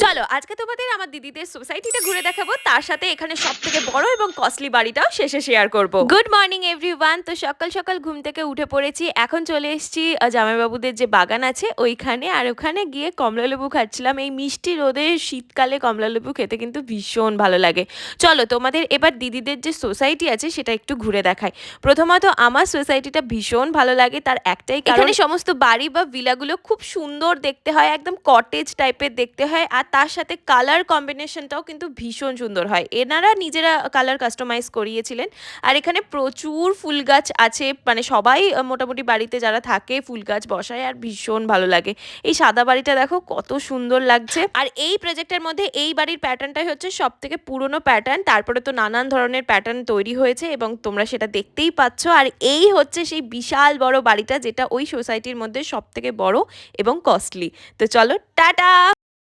চলো আজকে তোমাদের আমার দিদিদের সোসাইটিটা ঘুরে দেখাবো, তার সাথে এখানে সব থেকে বড় এবং কস্টলি বাড়িটাও শেষে শেয়ার করব। Good morning everyone. তো সকাল সকাল ঘুম থেকে উঠে পড়েছি, এখন চলে এসেছি জামাইবাবুদের যে বাগান আছে ওইখানে, আর ওখানে গিয়ে কমলালেবু খাচ্ছিলাম। এই মিষ্টি রোদে শীতকালে কমলালেবু খেতে কিন্তু ভীষণ ভালো লাগে। চলো তোমাদের এবার দিদিদের যে সোসাইটি আছে সেটা একটু ঘুরে দেখাই। প্রথমত আমার সোসাইটিটা ভীষণ ভালো লাগে, তার একটাই কারণ এখানে সমস্ত বাড়ি বা ভিলাগুলো খুব সুন্দর দেখতে হয়, একদম কটেজ টাইপের দেখতে হয়, আর তার সাথে কালার কম্বিনেশনটাও কিন্তু ভীষণ সুন্দর হয়। এনারা নিজেরা কালার কাস্টমাইজ করিয়েছিলেন। আর এখানে প্রচুর ফুল গাছ আছে, মানে সবাই মোটামুটি বাড়িতে যারা থাকে ফুল গাছ বসায়, আর ভীষণ ভালো লাগে। এই সাদা বাড়িটা দেখো কত সুন্দর লাগছে। আর এই প্রজেক্টের মধ্যে এই বাড়ির প্যাটার্নটাই হচ্ছে সব থেকে পুরনো প্যাটার্ন, তারপরে তো নানান ধরনের প্যাটার্ন তৈরি হয়েছে এবং তোমরা সেটা দেখতেই পাচ্ছ। আর এই হচ্ছে সেই বিশাল বড় বাড়িটা যেটা ওই সোসাইটির মধ্যে সব থেকে বড় এবং কস্টলি। তো চলো টাটা।